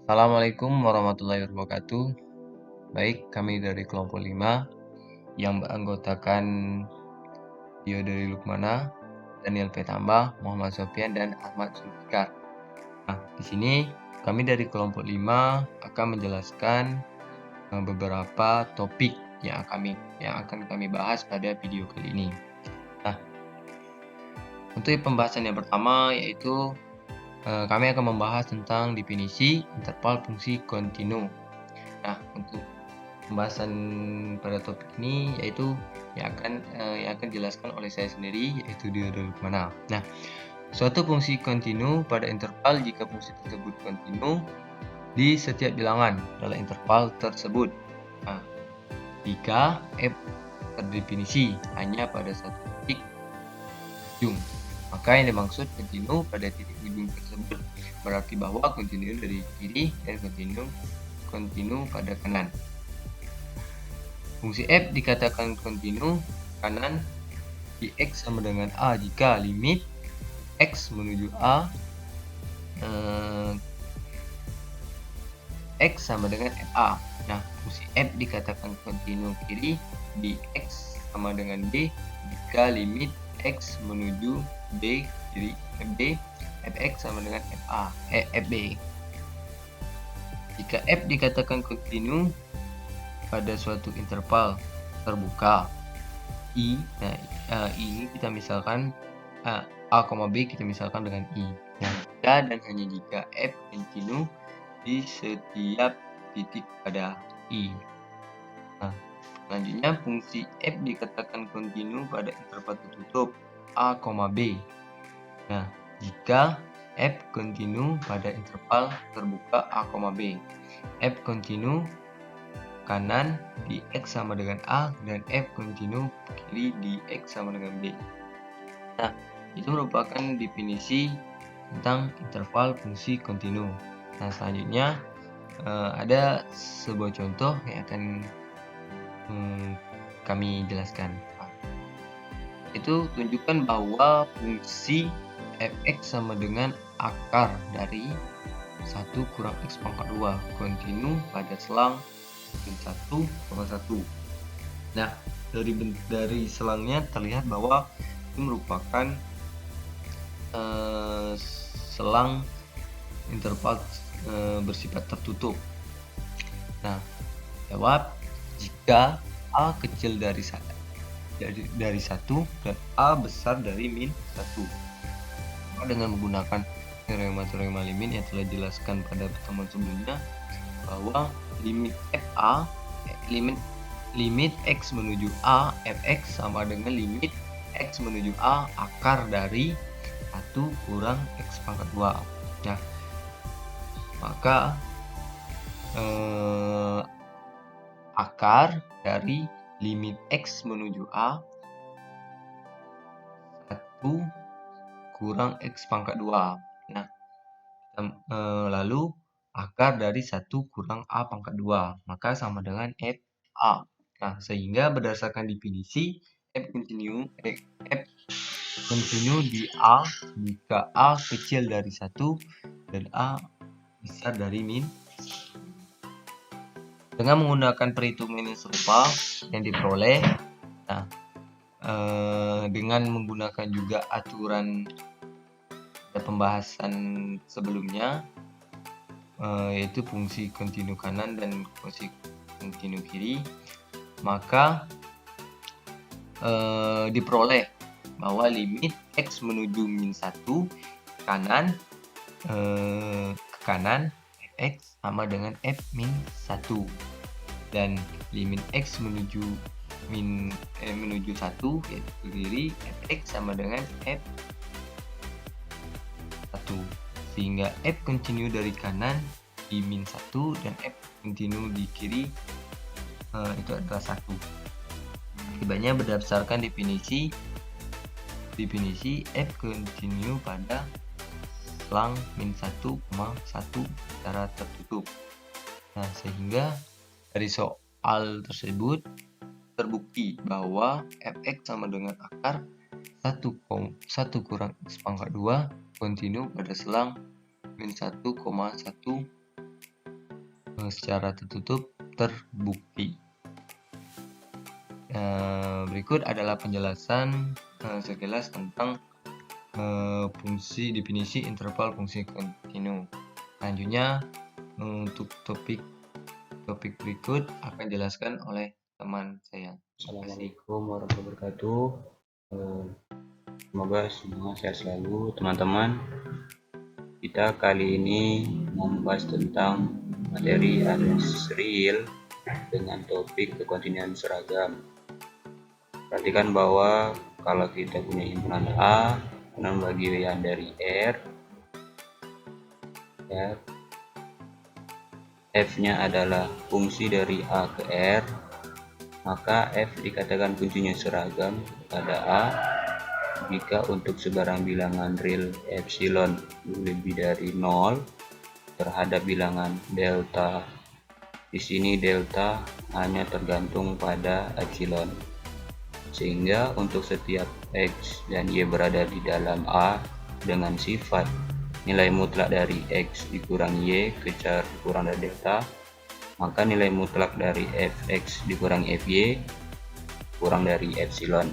Assalamualaikum warahmatullahi wabarakatuh. Baik, kami dari kelompok 5 yang beranggotakan Dio dari Lukmana, Daniel Petambah, Muhammad Sofian, dan Ahmad Zulfikar. Nah, di sini kami dari kelompok 5 akan menjelaskan beberapa topik yang akan kami bahas pada video kali ini. Nah, untuk pembahasan yang pertama yaitu kami akan membahas tentang definisi interval fungsi kontinu. Nah, untuk pembahasan pada topik ini yaitu yang akan dijelaskan oleh saya sendiri, yaitu Dio dari Lukmana. Nah, suatu fungsi kontinu pada interval jika fungsi tersebut kontinu di setiap bilangan dalam interval tersebut. Nah, jika f terdefinisi hanya pada satu titik ujung, maka yang dimaksud kontinu pada titik ujung tersebut berarti bahwa kontinu dari kiri dan kontinu pada kanan. Fungsi f dikatakan kontinu kanan di x sama dengan a jika limit x menuju a x sama dengan fa. Nah, fungsi f dikatakan kontinu kiri di x sama dengan b jika limit x menuju b, jadi fb fx sama dengan fb. Jika f dikatakan kontinu pada suatu interval terbuka I, nah ini kita misalkan A, B kita misalkan dengan I. Nah, jika dan hanya jika f kontinu di setiap titik pada I. Nah, selanjutnya fungsi f dikatakan kontinu pada interval tertutup A, B. Nah, jika f kontinu pada interval terbuka A, B. F kontinu kanan di x sama dengan a dan f kontinu kiri di x sama dengan b. Nah, itu merupakan definisi tentang interval fungsi kontinu. Nah, selanjutnya ada sebuah contoh yang akan kami jelaskan. Itu tunjukkan bahwa fungsi fx sama dengan akar dari 1 kurang x pangkat 2 kontinu pada selang 1,1. Nah, dari selangnya terlihat bahwa itu merupakan selang interval bersifat tertutup. Nah, jawab jika a kecil dari 1 dan a besar dari min 1. Dengan menggunakan teorema limit yang telah dijelaskan pada pertemuan sebelumnya, bahwa limit x menuju a fx sama dengan limit x menuju a akar dari 1 kurang x pangkat 2. Nah, maka akar dari limit x menuju a 1 kurang x pangkat 2. Nah, lalu akar dari 1 kurang a pangkat 2, maka sama dengan fa. Nah, sehingga berdasarkan definisi f kontinu di a jika a kecil dari 1 dan a besar dari min. Dengan menggunakan perhitungan yang serupa yang diperoleh, nah, dengan menggunakan juga aturan pembahasan sebelumnya, yaitu fungsi kontinu kanan dan fungsi kontinu kiri, maka diperoleh bahwa limit x menuju min 1 kanan ke kanan fx sama dengan f min 1, dan limit x menuju menuju 1 yaitu ke kiri fx sama dengan f 1, sehingga f kontinu dari kanan di min 1 dan f kontinu di kiri itu adalah 1. Akibatnya berdasarkan definisi f kontinu pada selang min 1,1 secara tertutup. Nah, sehingga dari soal tersebut terbukti bahwa fx sama dengan akar 1 kurang x pangkat 2 kontinu pada selang min 1,1 secara tertutup terbukti. Berikut adalah penjelasan sekilas tentang fungsi definisi interval fungsi kontinu. Selanjutnya untuk topik berikut akan dijelaskan oleh teman saya. Assalamualaikum warahmatullahi wabarakatuh. Semoga semua sehat selalu teman-teman. Kita kali ini membahas tentang materi alias real dengan topik kekontinuan seragam. Perhatikan bahwa kalau kita punya himpunan A, himpunan bagian dari R, F-nya adalah fungsi dari A ke R, maka F dikatakan kontinu seragam pada A jika untuk sebarang bilangan real epsilon lebih dari 0 terhadap bilangan delta. Di sini delta hanya tergantung pada epsilon. Sehingga untuk setiap X dan Y berada di dalam A dengan sifat nilai mutlak dari X dikurang Y kejar dikurang dari delta, maka nilai mutlak dari Fx dikurang Fy kurang dari epsilon.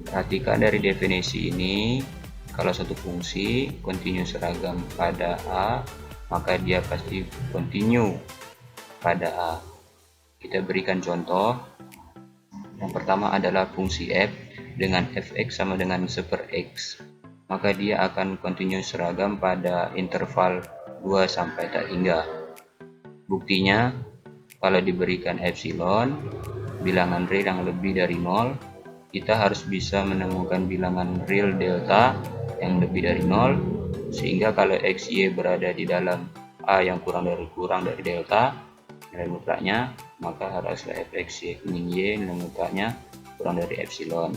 Perhatikan dari definisi ini, kalau satu fungsi kontinu seragam pada A, maka dia pasti kontinu pada A. Kita berikan contoh. Yang pertama adalah fungsi f dengan fx sama dengan 1/x. Maka dia akan kontinu seragam pada interval 2 sampai tak hingga. Buktinya, kalau diberikan epsilon, bilangan real yang lebih dari 0, kita harus bisa menemukan bilangan real delta yang lebih dari 0, sehingga kalau x, y berada di dalam A yang kurang dari delta, nilai mutlaknya, maka haruslah fx, y min y nilai mutlaknya kurang dari epsilon.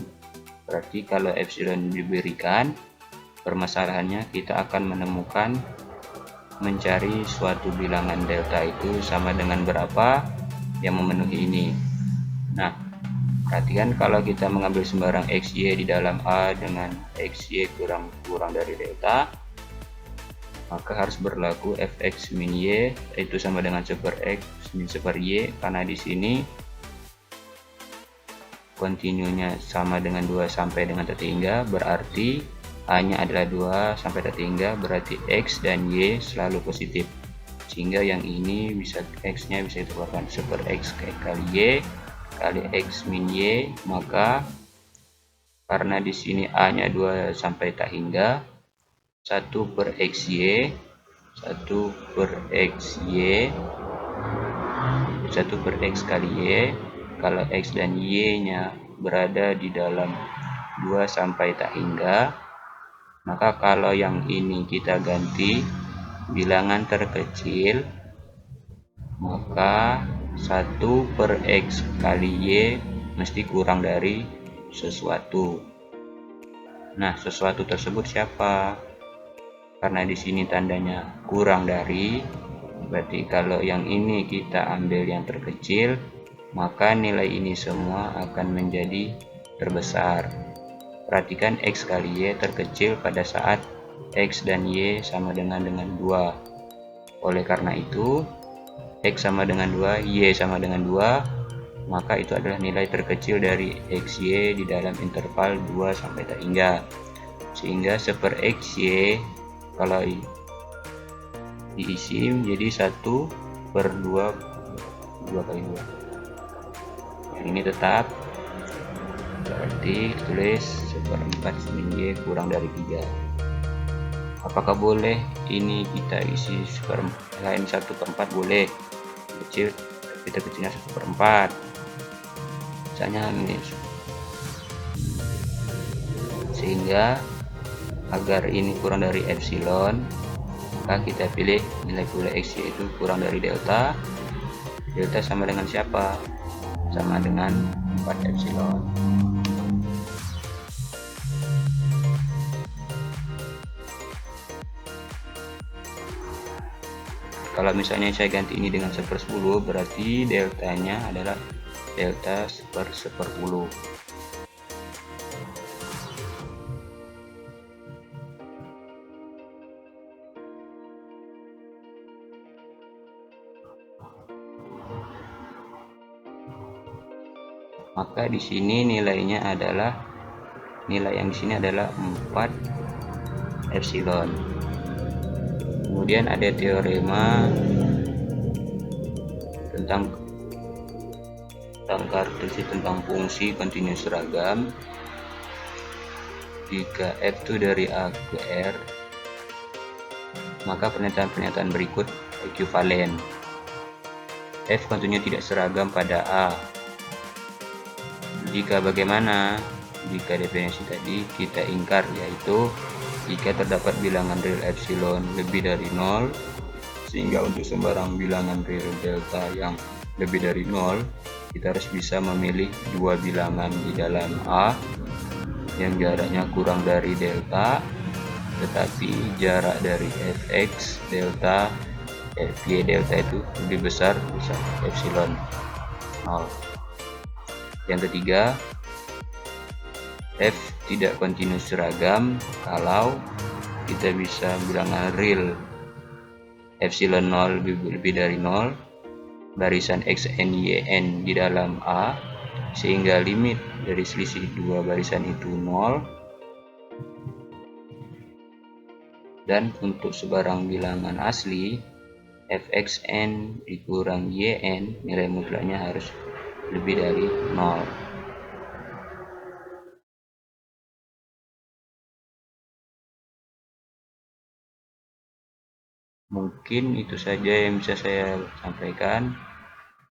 Berarti kalau epsilon diberikan, permasalahannya kita akan mencari suatu bilangan delta itu sama dengan berapa yang memenuhi ini. Nah, perhatikan kalau kita mengambil sembarang xy di dalam A dengan xy kurang dari delta, maka harus berlaku fx min y itu sama dengan 1/x min 1/y, karena di sini kontinunya sama dengan 2 sampai dengan tak hingga, berarti A-nya adalah 2 sampai tak hingga, berarti x dan y selalu positif. Sehingga yang ini bisa x-nya bisa dikeluarkan 1/x kali y kali x min y, maka karena di sini A-nya 2 sampai tak hingga, 1/xy 1/x kali y, kalau x dan y nya berada di dalam 2 sampai tak hingga, maka kalau yang ini kita ganti bilangan terkecil, maka 1/x kali y mesti kurang dari sesuatu. Nah, sesuatu tersebut siapa? Karena di sini tandanya kurang dari, berarti kalau yang ini kita ambil yang terkecil, maka nilai ini semua akan menjadi terbesar. Perhatikan x kali y terkecil pada saat x dan y sama dengan 2. Oleh karena itu, x sama dengan 2, y sama dengan 2, maka itu adalah nilai terkecil dari xy di dalam interval 2 sampai tak hingga. Sehingga 1/xy kalau diisi menjadi 1/2 kali 2. Yang ini tetap, berarti tulis 1/4 min y kurang dari 3. Apakah boleh ini kita isi lain 1/4? Boleh, kecil, kita kecilnya 1/4, misalnya ini. Sehingga agar ini kurang dari epsilon, maka kita pilih nilai kuliah x yaitu kurang dari delta. Delta sama dengan siapa? Sama dengan 4 epsilon. Kalau misalnya saya ganti ini dengan 1/10, berarti deltanya adalah delta 1/10. maka di sini nilainya adalah nilai yang di sini adalah 4 epsilon. Kemudian ada teorema tentang karakteristik tentang fungsi kontinus seragam. Jika f itu dari A ke R, maka pernyataan-pernyataan berikut ekuivalen. F kontinu tidak seragam pada A. Jika bagaimana? Jika definisi tadi kita ingkar, yaitu jika terdapat bilangan real epsilon lebih dari 0, sehingga untuk sembarang bilangan real delta yang lebih dari 0, kita harus bisa memilih dua bilangan di dalam A yang jaraknya kurang dari delta, tetapi jarak dari fx delta y delta itu lebih besar, bisa epsilon 0. Yang ketiga, f tidak kontinus seragam kalau kita bisa bilangan real epsilon 0 lebih dari 0, barisan xn yn di dalam A, sehingga limit dari selisih dua barisan itu 0. Dan untuk sebarang bilangan asli, fxn dikurang yn, nilai mutlaknya harus lebih dari 0. Mungkin itu saja yang bisa saya sampaikan.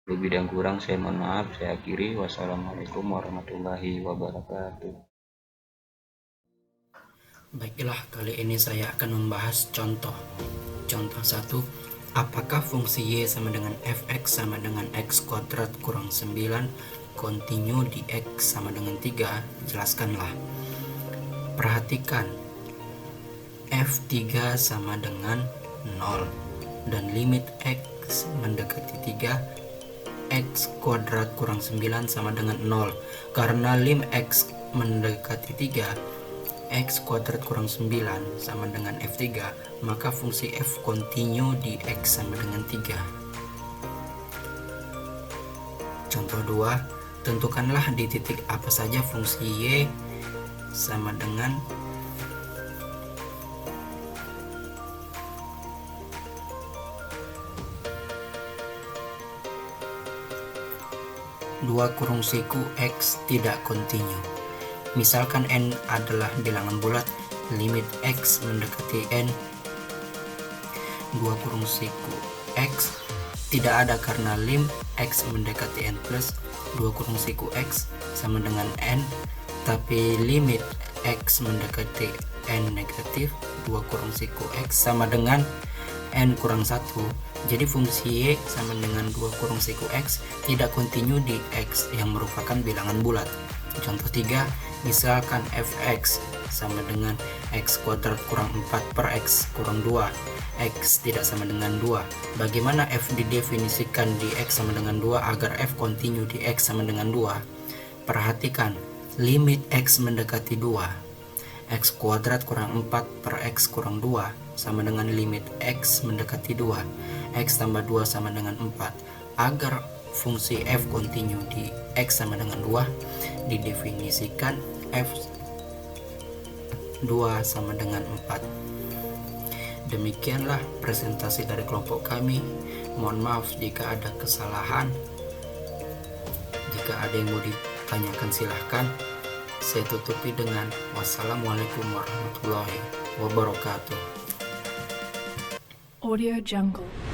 Lebih dan kurang saya mohon maaf. Saya akhiri. Wassalamualaikum warahmatullahi wabarakatuh. Baiklah, kali ini saya akan membahas contoh. Contoh 1. Apakah fungsi y sama dengan fx sama dengan x kuadrat kurang 9 kontinu di x sama dengan 3? Jelaskanlah. Perhatikan, f3 sama dengan 0 dan limit x mendekati 3, x kuadrat kurang 9 sama dengan 0. Karena lim x mendekati 3, x kuadrat kurang 9 sama dengan f3, maka fungsi f kontinu di x sama dengan 3. Contoh 2, tentukanlah di titik apa saja fungsi y sama dengan 2 x tidak kontinu. Misalkan n adalah bilangan bulat, limit x mendekati n 2 x tidak ada karena lim x mendekati n plus 2 x sama dengan n, tapi limit x mendekati n negatif 2 x sama dengan n kurang 1. Jadi fungsi y sama dengan 2 x tidak kontinu di x yang merupakan bilangan bulat. Contoh 3, misalkan fx sama dengan x kuadrat kurang 4 per x kurang 2. X tidak sama dengan 2. Bagaimana f didefinisikan di x sama dengan 2 agar f kontinu di x sama dengan 2? Perhatikan, limit x mendekati 2. X kuadrat kurang 4 per x kurang 2 sama dengan limit x mendekati 2. X tambah 2 sama dengan 4. Agar fungsi f kontinu di x sama dengan 2, didefinisikan f 2 sama dengan 4. Demikianlah presentasi dari kelompok kami. Mohon maaf jika ada kesalahan. Jika ada yang mau ditanyakan silahkan. Saya tutupi dengan wassalamualaikum warahmatullahi wabarakatuh. Audio Jungle.